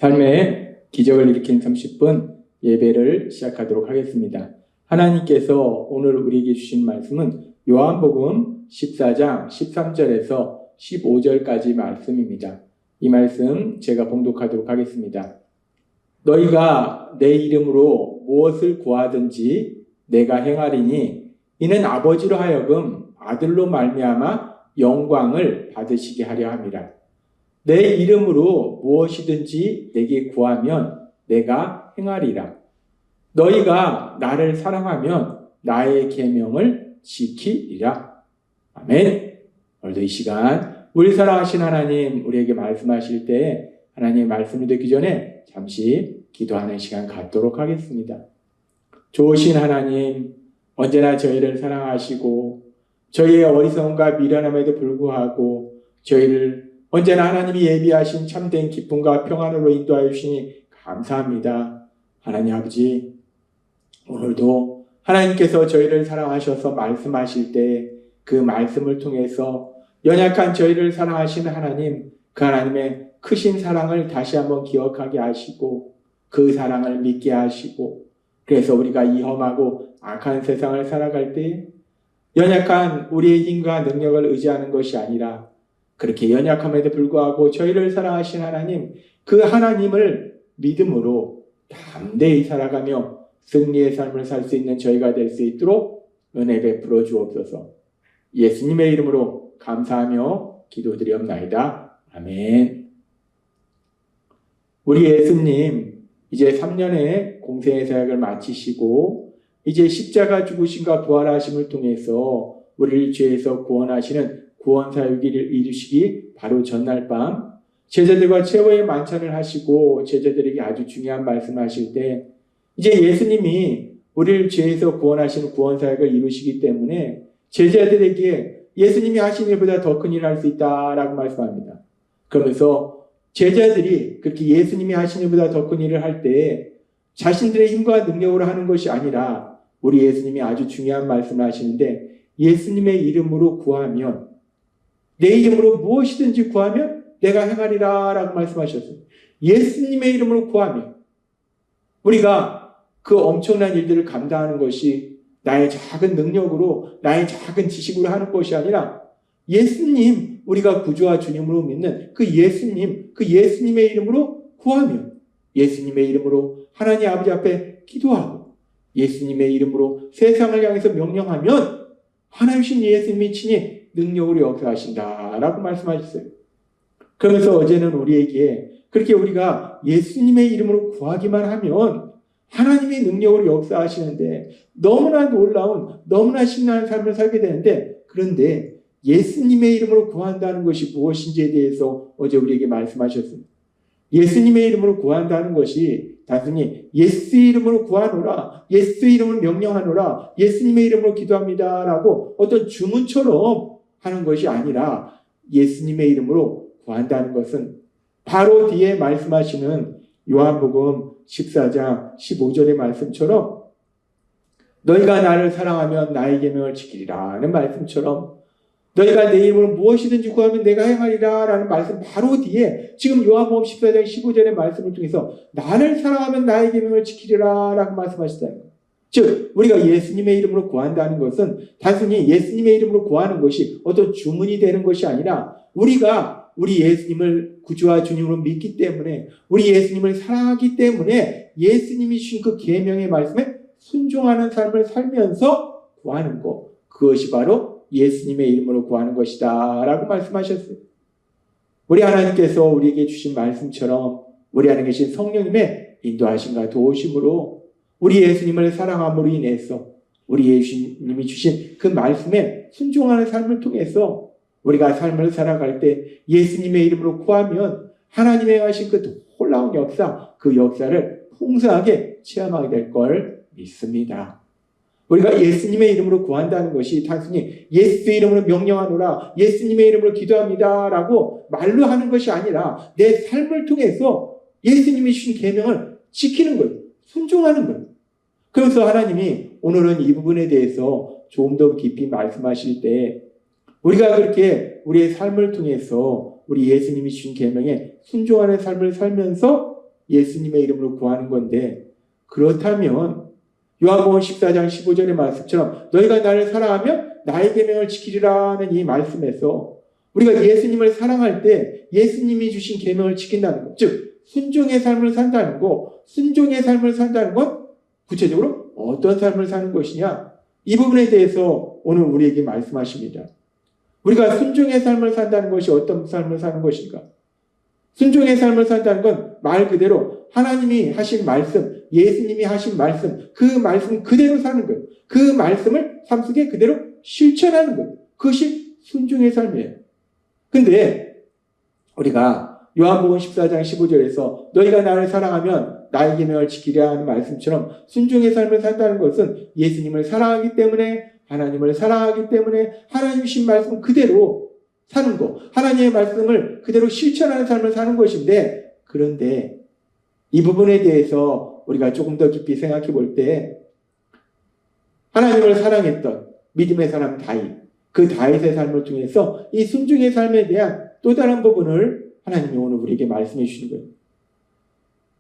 삶의 기적을 일으킨 30분 예배를 시작하도록 하겠습니다. 하나님께서 오늘 우리에게 주신 말씀은 요한복음 14장 13절에서 15절까지 말씀입니다. 이 말씀 제가 봉독하도록 하겠습니다. 너희가 내 이름으로 무엇을 구하든지 내가 행하리니 이는 아버지로 하여금 아들로 말미암아 영광을 받으시게 하려 함이라. 내 이름으로 무엇이든지 내게 구하면 내가 행하리라. 너희가 나를 사랑하면 나의 계명을 지키리라. 아멘. 오늘도 이 시간 우리 사랑하신 하나님 우리에게 말씀하실 때 하나님의 말씀을 듣기 전에 잠시 기도하는 시간 갖도록 하겠습니다. 좋으신 하나님, 언제나 저희를 사랑하시고 저희의 어리석음과 미련함에도 불구하고 저희를 언제나 하나님이 예비하신 참된 기쁨과 평안으로 인도하여 주시니 감사합니다. 하나님 아버지, 오늘도 하나님께서 저희를 사랑하셔서 말씀하실 때 그 말씀을 통해서 연약한 저희를 사랑하시는 하나님, 그 하나님의 크신 사랑을 다시 한번 기억하게 하시고 그 사랑을 믿게 하시고, 그래서 우리가 이 험하고 악한 세상을 살아갈 때 연약한 우리의 힘과 능력을 의지하는 것이 아니라 그렇게 연약함에도 불구하고 저희를 사랑하신 하나님, 그 하나님을 믿음으로 담대히 살아가며 승리의 삶을 살 수 있는 저희가 될 수 있도록 은혜 베풀어 주옵소서. 예수님의 이름으로 감사하며 기도드리옵나이다. 아멘. 우리 예수님 이제 3년의 공생의 사역을 마치시고 이제 십자가 죽으심과 부활하심을 통해서 우리를 죄에서 구원하시는 구원사역을 이루시기 바로 전날 밤 제자들과 최후의 만찬을 하시고 제자들에게 아주 중요한 말씀을 하실 때 이제 예수님이 우리를 죄에서 구원하시는 구원사역을 이루시기 때문에 제자들에게 예수님이 하신 일보다 더 큰 일을 할 수 있다라고 말씀합니다. 그러면서 제자들이 그렇게 예수님이 하신 일보다 더 큰 일을 할 때 자신들의 힘과 능력으로 하는 것이 아니라 우리 예수님이 아주 중요한 말씀을 하시는데 예수님의 이름으로 구하면 내 이름으로 무엇이든지 구하면 내가 행하리라 라고 말씀하셨어요. 예수님의 이름으로 구하면 우리가 그 엄청난 일들을 감당하는 것이 나의 작은 능력으로 나의 작은 지식으로 하는 것이 아니라 예수님, 우리가 구주와 주님으로 믿는 그 예수님, 그 예수님의 이름으로 구하면 예수님의 이름으로 하나님 아버지 앞에 기도하고 예수님의 이름으로 세상을 향해서 명령하면 하나님이신 예수님이 친히 능력으로 역사하신다라고 말씀하셨어요. 그러면서 어제는 우리에게 그렇게 우리가 예수님의 이름으로 구하기만 하면 하나님의 능력으로 역사하시는데 너무나 놀라운, 너무나 신나는 삶을 살게 되는데 그런데 예수님의 이름으로 구한다는 것이 무엇인지에 대해서 어제 우리에게 말씀하셨습니다. 예수님의 이름으로 구한다는 것이 단순히 예수 이름으로 구하노라, 예수 이름으로 명령하노라, 예수님의 이름으로 기도합니다라고 어떤 주문처럼 하는 것이 아니라 예수님의 이름으로 구한다는 것은 바로 뒤에 말씀하시는 요한복음 14장 15절의 말씀처럼 너희가 나를 사랑하면 나의 계명을 지키리라는 말씀처럼 너희가 내 이름으로 무엇이든지 구하면 내가 행하리라 라는 말씀 바로 뒤에 지금 요한복음 14장 15절의 말씀을 통해서 나를 사랑하면 나의 계명을 지키리라 라고 말씀하시다는 거예요. 즉 우리가 예수님의 이름으로 구한다는 것은 단순히 예수님의 이름으로 구하는 것이 어떤 주문이 되는 것이 아니라 우리가 우리 예수님을 구주와 주님으로 믿기 때문에 우리 예수님을 사랑하기 때문에 예수님이 주신 그 계명의 말씀에 순종하는 삶을 살면서 구하는 것, 그것이 바로 예수님의 이름으로 구하는 것이다 라고 말씀하셨어요. 우리 하나님께서 우리에게 주신 말씀처럼 우리 안에 계신 성령님의 인도하심과 도우심으로 우리 예수님을 사랑함으로 인해서 우리 예수님이 주신 그 말씀에 순종하는 삶을 통해서 우리가 삶을 살아갈 때 예수님의 이름으로 구하면 하나님의 하신 그 놀라운 역사, 그 역사를 풍성하게 체험하게 될 걸 믿습니다. 우리가 예수님의 이름으로 구한다는 것이 단순히 예수 이름으로 명령하노라, 예수님의 이름으로 기도합니다라고 말로 하는 것이 아니라 내 삶을 통해서 예수님이 주신 계명을 지키는 거예요. 순종하는 거예요. 그래서 하나님이 오늘은 이 부분에 대해서 좀 더 깊이 말씀하실 때 우리가 그렇게 우리의 삶을 통해서 우리 예수님이 주신 계명에 순종하는 삶을 살면서 예수님의 이름으로 구하는 건데, 그렇다면 요한복음 14장 15절의 말씀처럼 너희가 나를 사랑하면 나의 계명을 지키리라는 이 말씀에서 우리가 예수님을 사랑할 때 예수님이 주신 계명을 지킨다는 것, 즉 순종의 삶을 산다는 것, 순종의 삶을 산다는 건 구체적으로 어떤 삶을 사는 것이냐, 이 부분에 대해서 오늘 우리에게 말씀하십니다. 우리가 순종의 삶을 산다는 것이 어떤 삶을 사는 것인가? 순종의 삶을 산다는 건 말 그대로 하나님이 하신 말씀, 예수님이 하신 말씀, 그 말씀 그대로 사는 거예요. 그 말씀을 삶 속에 그대로 실천하는 거예요. 그것이 순종의 삶이에요. 근데 우리가 요한복음 14장 15절에서 너희가 나를 사랑하면 나의 계명을 지키려 하는 말씀처럼 순종의 삶을 산다는 것은 예수님을 사랑하기 때문에, 하나님을 사랑하기 때문에 하나님 주신 말씀 그대로 사는 것, 하나님의 말씀을 그대로 실천하는 삶을 사는 것인데, 그런데 이 부분에 대해서 우리가 조금 더 깊이 생각해 볼 때 하나님을 사랑했던 믿음의 사람 다윗, 그 다윗의 삶을 통해서 이 순종의 삶에 대한 또 다른 부분을 하나님이 오늘 우리에게 말씀해 주시는 거예요.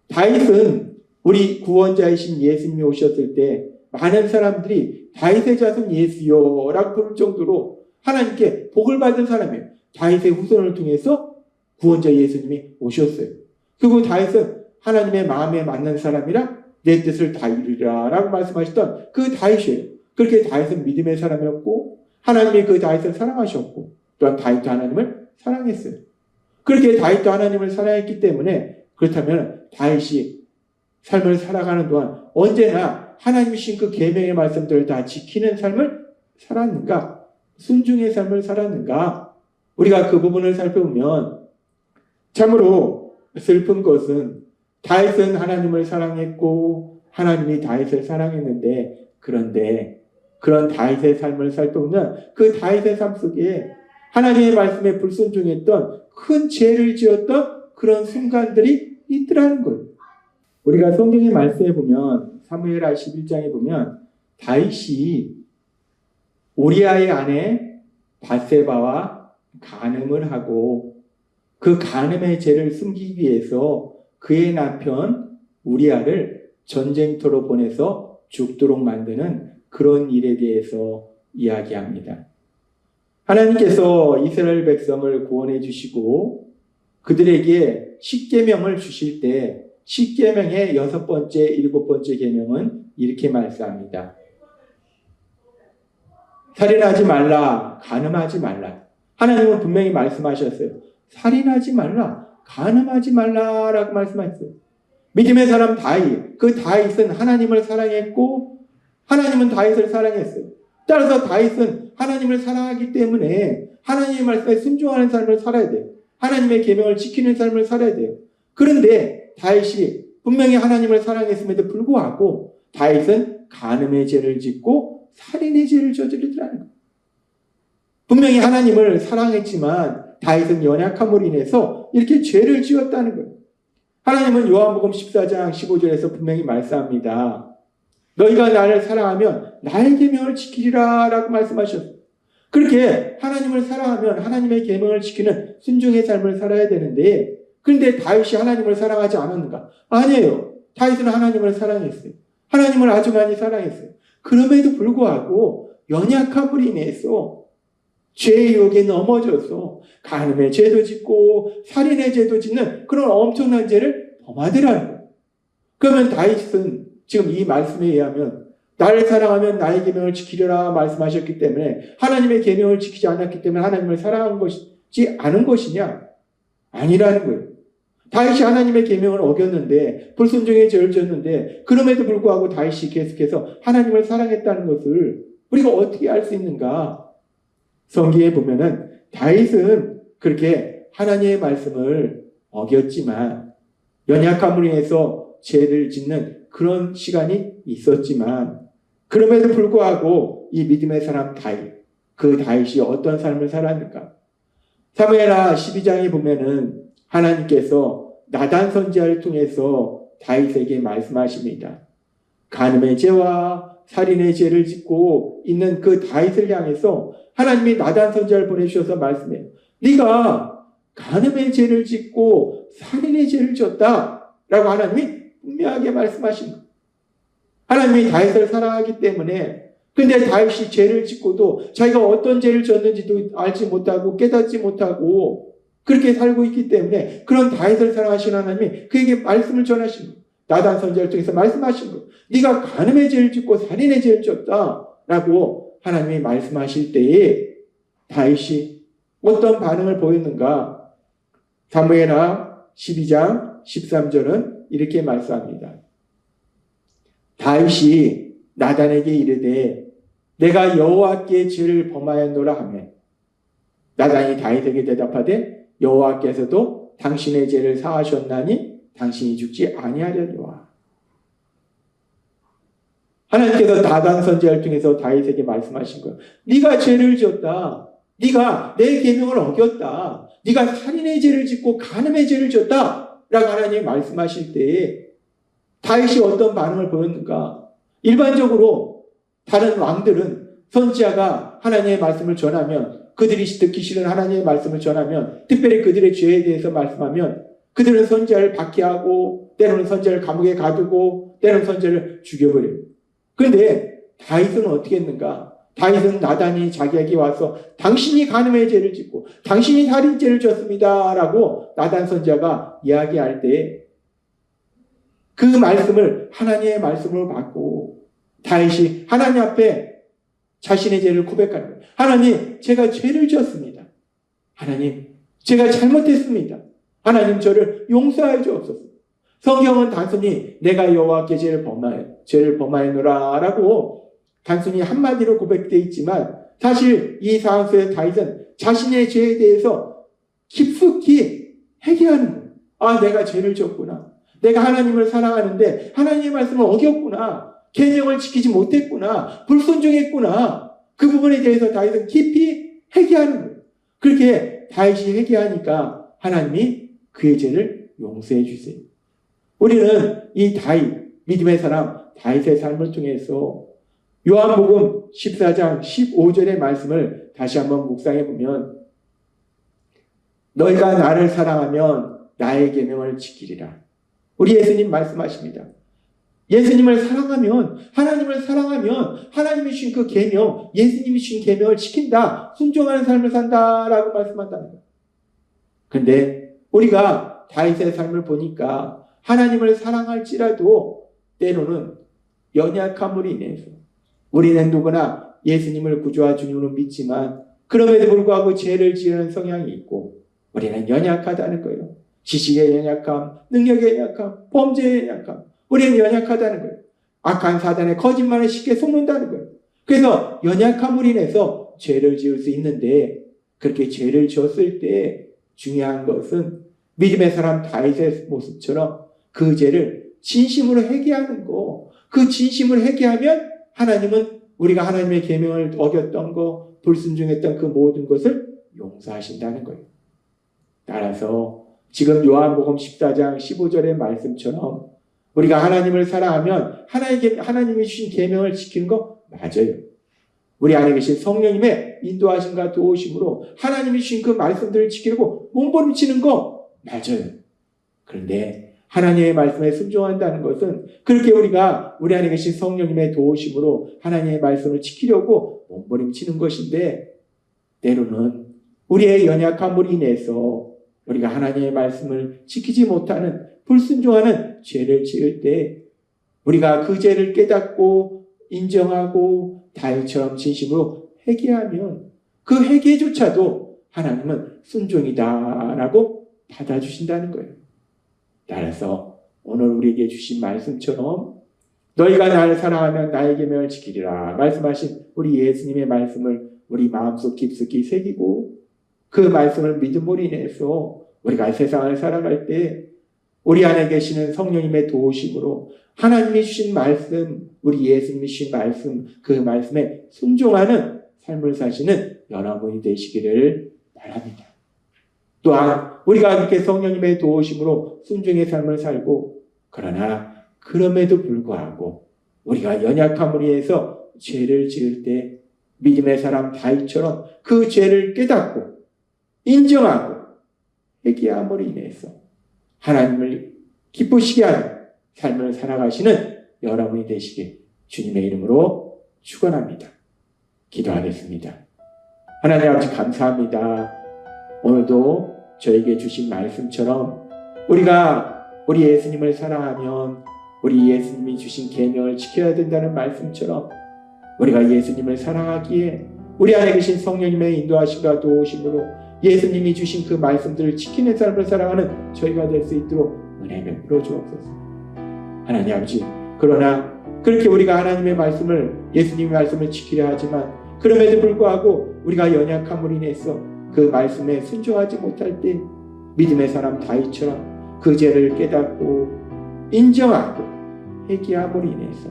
다윗은 우리 구원자이신 예수님이 오셨을 때 많은 사람들이 다윗의 자손 예수여라고 부를 정도로 하나님께 복을 받은 사람이에요. 다윗의 후손을 통해서 구원자 예수님이 오셨어요. 그리고 다윗은 하나님의 마음에 맞는 사람이라 내 뜻을 다 이루리라 라고 말씀하셨던 그 다윗이에요. 그렇게 다윗은 믿음의 사람이었고 하나님이 그 다윗을 사랑하셨고 또한 다윗도 하나님을 사랑했어요. 그렇게 다윗도 하나님을 사랑했기 때문에, 그렇다면 다윗이 삶을 살아가는 동안 언제나 하나님이 주신 그 계명의 말씀들을 다 지키는 삶을 살았는가? 순종의 삶을 살았는가? 우리가 그 부분을 살펴보면 참으로 슬픈 것은 다윗은 하나님을 사랑했고 하나님이 다윗을 사랑했는데, 그런데 그런 다윗의 삶을 살펴보면 그 다윗의 삶 속에 하나님의 말씀에 불순종했던 큰 죄를 지었던 그런 순간들이 있더라는 거예요. 우리가 성경의 말씀에 보면 사무엘하 11장에 보면 다윗이 우리아의 아내 밧세바와 간음을 하고 그 간음의 죄를 숨기기 위해서 그의 남편 우리아를 전쟁터로 보내서 죽도록 만드는 그런 일에 대해서 이야기합니다. 하나님께서 이스라엘 백성을 구원해 주시고 그들에게 십계명을 주실 때 십계명의 6번째, 7번째 계명은 이렇게 말씀합니다. 살인하지 말라, 간음하지 말라. 하나님은 분명히 말씀하셨어요. 살인하지 말라, 간음하지 말라라고 말씀하셨어요. 믿음의 사람 다윗, 그 다윗은 하나님을 사랑했고 하나님은 다윗을 사랑했어요. 따라서 다윗은 하나님을 사랑하기 때문에 하나님의 말씀에 순종하는 삶을 살아야 돼요. 하나님의 계명을 지키는 삶을 살아야 돼요. 그런데 다윗이 분명히 하나님을 사랑했음에도 불구하고 다윗은 간음의 죄를 짓고 살인의 죄를 저지르더라는 거예요. 분명히 하나님을 사랑했지만 다윗은 연약함으로 인해서 이렇게 죄를 지었다는 거예요. 하나님은 요한복음 14장 15절에서 분명히 말씀합니다. 너희가 나를 사랑하면 나의 계명을 지키리라 라고 말씀하셨어요. 그렇게 하나님을 사랑하면 하나님의 계명을 지키는 순종의 삶을 살아야 되는데, 그런데 다윗이 하나님을 사랑하지 않았는가? 아니에요. 다윗은 하나님을 사랑했어요. 하나님을 아주 많이 사랑했어요. 그럼에도 불구하고 연약함으로 인해서 죄의 유혹에 넘어져서 간음의 죄도 짓고 살인의 죄도 짓는 그런 엄청난 죄를 범하더라는 거예요. 그러면 다윗은 지금 이 말씀에 의하면 나를 사랑하면 나의 계명을 지키려라 말씀하셨기 때문에 하나님의 계명을 지키지 않았기 때문에 하나님을 사랑한 것이지 않은 것이냐? 아니라는 거예요. 다윗이 하나님의 계명을 어겼는데 불순종의 죄를 지었는데 그럼에도 불구하고 다윗이 계속해서 하나님을 사랑했다는 것을 우리가 어떻게 알 수 있는가? 성경에 보면은 다윗은 그렇게 하나님의 말씀을 어겼지만 연약함으로 인해서 죄를 짓는 그런 시간이 있었지만 그럼에도 불구하고 이 믿음의 사람 다윗, 그 다윗이 어떤 삶을 살았는가? 사무엘하 12장에 보면은 하나님께서 나단 선지자를 통해서 다윗에게 말씀하십니다. 간음의 죄와 살인의 죄를 짓고 있는 그 다윗을 향해서 하나님이 나단 선지자를 보내주셔서 말씀해요. 네가 간음의 죄를 짓고 살인의 죄를 지었다 라고 하나님이 분명하게 말씀하신 거예요. 하나님이 다윗을 사랑하기 때문에. 근데 다윗이 죄를 짓고도 자기가 어떤 죄를 졌는지도 알지 못하고 깨닫지 못하고 그렇게 살고 있기 때문에 그런 다윗을 사랑하시는 하나님이 그에게 말씀을 전하신 거예요. 나단 선지자를 통해서 말씀하신 거예요. 네가 간음의 죄를 짓고 살인의 죄를 졌다 라고 하나님이 말씀하실 때에 다윗이 어떤 반응을 보였는가? 사무엘하 12장 13절은 이렇게 말씀합니다. 다윗이 나단에게 이르되 내가 여호와께 죄를 범하였노라 하매 나단이 다윗에게 대답하되 여호와께서도 당신의 죄를 사하셨나니 당신이 죽지 아니하려니와. 하나님께서 나단 선지자를 통해서 다윗에게 말씀하신 거예요. 네가 죄를 지었다. 네가 내 계명을 어겼다. 네가 살인의 죄를 짓고 간음의 죄를 지었다. 라고 하나님이 말씀하실 때에 다윗이 어떤 반응을 보였는가? 일반적으로 다른 왕들은 선지자가 하나님의 말씀을 전하면 그들이 듣기 싫은 하나님의 말씀을 전하면 특별히 그들의 죄에 대해서 말씀하면 그들은 선지자를 박해하고 때로는 선지자를 감옥에 가두고 때로는 선지자를 죽여버려요. 그런데 다윗은 어떻게 했는가? 다윗은 나단이 자기에게 와서 당신이 간음의 죄를 짓고 당신이 살인죄를 졌습니다 라고 나단 선지자가 이야기할 때 그 말씀을 하나님의 말씀으로 받고 다윗이 하나님 앞에 자신의 죄를 고백하는 거예요. 하나님, 제가 죄를 지었습니다. 하나님, 제가 잘못했습니다. 하나님, 저를 용서해 주옵소서. 성경은 단순히 내가 여호와께 죄를 범하였노라 라고 단순히 한마디로 고백되어 있지만 사실 이 상황 속에 다윗은 자신의 죄에 대해서 깊숙이 회개하는 거예요. 아, 내가 죄를 지었구나. 내가 하나님을 사랑하는데 하나님의 말씀을 어겼구나. 계명을 지키지 못했구나. 불순종했구나. 그 부분에 대해서 다윗은 깊이 회개하는 거예요. 그렇게 다윗이 회개하니까 하나님이 그의 죄를 용서해 주세요. 우리는 이 다윗, 믿음의 사람 다윗의 삶을 통해서 요한복음 14장 15절의 말씀을 다시 한번 묵상해 보면 너희가 나를 사랑하면 나의 계명을 지키리라. 우리 예수님 말씀하십니다. 예수님을 사랑하면, 하나님을 사랑하면 하나님이 주신 그 계명, 예수님이 주신 계명을 지킨다. 순종하는 삶을 산다라고 말씀한다는 거예요. 그런데 우리가 다윗의 삶을 보니까 하나님을 사랑할지라도 때로는 연약함으로 인해서 우리는 누구나 예수님을 구주와 주님으로 믿지만 그럼에도 불구하고 죄를 지으는 성향이 있고 우리는 연약하다는 거예요. 지식의 연약함, 능력의 연약함, 범죄의 연약함. 우리는 연약하다는 거예요. 악한 사단의 거짓말에 쉽게 속는다는 거예요. 그래서 연약함으로 인해서 죄를 지을 수 있는데 그렇게 죄를 지었을 때 중요한 것은 믿음의 사람 다윗의 모습처럼 그 죄를 진심으로 회개하는 거. 그 진심으로 회개하면 하나님은 우리가 하나님의 계명을 어겼던 거, 불순종했던 그 모든 것을 용서하신다는 거예요. 따라서 지금 요한복음 14장 15절의 말씀처럼 우리가 하나님을 사랑하면 하나님이 주신 계명을 지키는 거 맞아요. 우리 안에 계신 성령님의 인도하심과 도우심으로 하나님이 주신 그 말씀들을 지키려고 몸부림치는 거 맞아요. 그런데 하나님의 말씀에 순종한다는 것은 그렇게 우리가 우리 안에 계신 성령님의 도우심으로 하나님의 말씀을 지키려고 몸부림치는 것인데 때로는 우리의 연약함으로 인해서 우리가 하나님의 말씀을 지키지 못하는 불순종하는 죄를 지을 때 우리가 그 죄를 깨닫고 인정하고 다윗처럼 진심으로 회개하면 그 회개조차도 하나님은 순종이다라고 받아주신다는 거예요. 따라서 오늘 우리에게 주신 말씀처럼 너희가 나를 사랑하면 나의 계명을 지키리라 말씀하신 우리 예수님의 말씀을 우리 마음속 깊숙이 새기고 그 말씀을 믿음으로 인해서 우리가 세상을 살아갈 때 우리 안에 계시는 성령님의 도우심으로 하나님이 주신 말씀, 우리 예수님이 주신 말씀, 그 말씀에 순종하는 삶을 사시는 여러분이 되시기를 바랍니다. 또한 우리가 이렇게 성령님의 도우심으로 순종의 삶을 살고 그러나 그럼에도 불구하고 우리가 연약함으로 인해서 죄를 지을 때 믿음의 사람 다윗처럼 그 죄를 깨닫고 인정하고 회개함으로 인해서 하나님을 기쁘시게 하는 삶을 살아가시는 여러분이 되시길 주님의 이름으로 축원합니다. 기도하겠습니다. 하나님 아버지 감사합니다. 오늘도 저에게 주신 말씀처럼 우리가 우리 예수님을 사랑하면 우리 예수님이 주신 계명을 지켜야 된다는 말씀처럼 우리가 예수님을 사랑하기에 우리 안에 계신 성령님의 인도하심과 도우심으로 예수님이 주신 그 말씀들을 지키는 삶을 살아가는 저희가 될 수 있도록 은혜 베풀어 주옵소서. 하나님 아버지, 그러나 그렇게 우리가 하나님의 말씀을, 예수님의 말씀을 지키려 하지만 그럼에도 불구하고 우리가 연약함으로 인해서 그 말씀에 순종하지 못할 때 믿음의 사람 다윗처럼 그 죄를 깨닫고 인정하고 회개함으로 인해서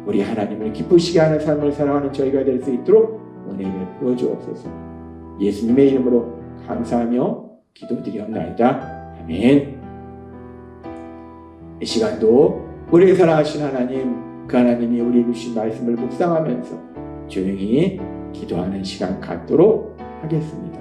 우리 하나님을 기쁘시게 하는 삶을 살아가는 저희가 될 수 있도록 은혜 베풀어 주옵소서. 예수님의 이름으로 감사하며 기도드리옵나이다. 아멘. 이 시간도 우리를 사랑하신 하나님, 그 하나님이 우리에게 주신 말씀을 묵상하면서 조용히 기도하는 시간 갖도록 하겠습니다.